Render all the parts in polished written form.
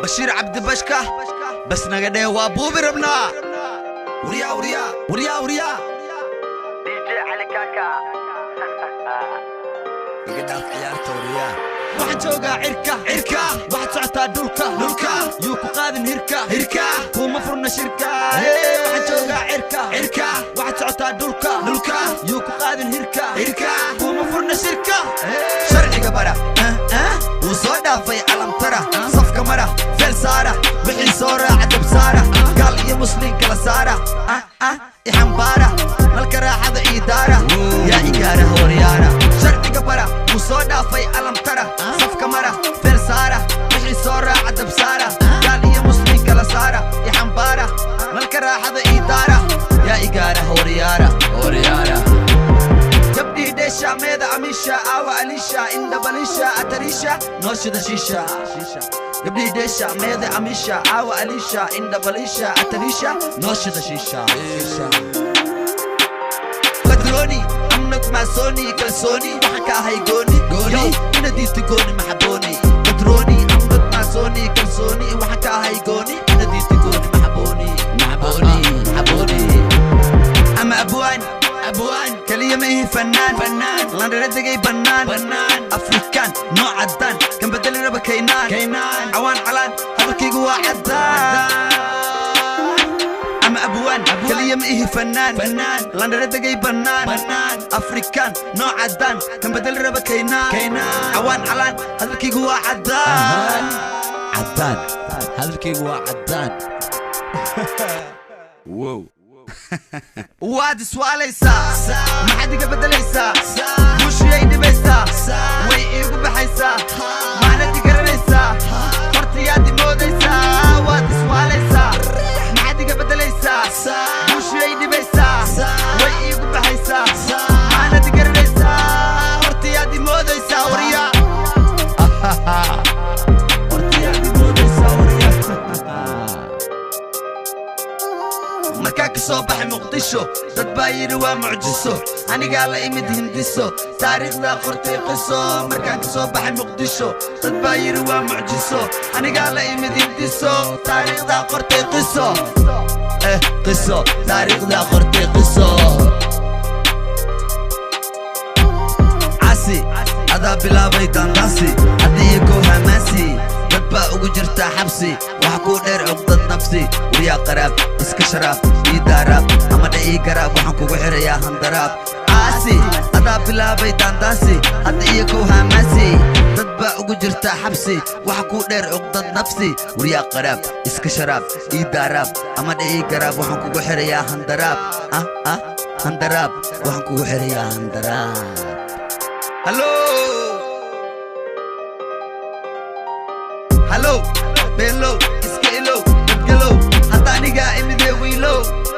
بشير عبد بشكة بس نقدر وابو بربنا وريا وريا وريا وريا دي جي علي كاكا يقدر عيارته وريا waxaan joogaa cirka waxaad socotaa dhulka yuu ku qaadin hirka kuma furna shirka waxaan joogaa cirka waxaad socotaa dhulka yuu ku qaadin hirka kuma furna shirka sharciga bara wuu soo dhaafay alamtara safka mara feel saara wixii soo raaca dab saara gaal iyo muslim kala saara ixambaara malka raaxada idaara yaa igaara horyaara sharciga bara wuu soo dhaafay alamtara safka mara feel saara wixii soo raaca dab saara gaal iyo muslim kala saara ixambaara malka raaxada idaara yaa igaara horyaara gabdhii dheesha meeda amisha aawa alisha indhabalisha atarisha nooshida shisha gabdhii dheesha meeda amisha aawa alisha indhabalisha atarisha nooshida shisha قدروني أمنك مع سوني كالسوني وحكا هاي جوني إنا ديت جوني محبوني قدروني أمنك مع سوني كالسوني وحكا هاي جوني إنا ديت جوني محبوني أما أبوان كلية ما هي فنان لان رد جاي بنان أفريكان نوع عدان كان بدل ربا كينان عوان علان هذا كي جوا عدان أما أبوان كلية ما هي فنان لان رد جاي بنان أفريكان نوع عدان كان بدل ربا كينان عوان علان هذا كي جوا عدان هذا كي جوا عدان واو واد سواليسا ما حد قبدليسا وش يدي بيسا ويقو بحيسا ما ندي قرنيسا فرتياتي موديسا واد سواليسا ما حد قبدليسا وش يدي بيسا ويقو بحيسا ما ندي قرنيسا فرتياتي موديسا وريا فرتياتي موديسا وريا مركاك صوبح مقدشو dad baa yiri waa mucjiso aniga la imid hindiso taariikhda qortay qiso markaan ka soo baxay muqdisho dad baa yiri waa mucjiso aniga la imid hindiso taariikhda qortay qiso qiso taariikhda qortay qiso asi ada bilaabay dandaasi hadii ku hamasi dad baa ugu jirta xabsi waxa ku dheer cugdad nafsi wariya qaraab iska sharaab idaaraab ama dhii garaab waxaan kugu xirayaa handaraab asi ada bilaabay dandaasi hadii ku hamasi dad baa ugu jirta xabsi waxa ku dheer cugdad nafsi wariya qaraab iska sharaab idaaraab ama dhii garaab waxaan kugu xirayaa handaraab handaraab waxaan kugu xirayaa handaraab هلو بيلو اسكيلو تقلو هطانيقا امدي ويلو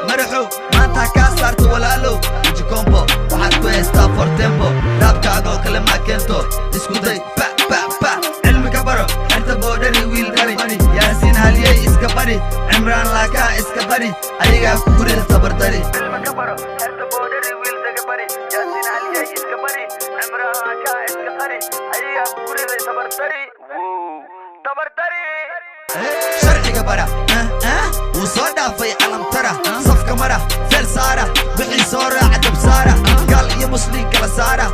مرحو ما انتا كاسارت ولالو وجي كومبو وحاد كويستا فور تيمبو دابكا اقول كلمة كنتو اسكو داي با علمي كبرو انت بودري ويل داري ياسين هاليي اسكبري عمران لاكا اسكبري ايقا كوري صبر داري علمي كبرو انت بودري ويل داري ياسين هاليي اسكبري عمران لاكا اسكبري ايقا كوري صبر داري sharciga bara wuu soo dhaafay alamtara safka mara feel saara wixii soo raaca dab saara gaal iyo muslim kala saara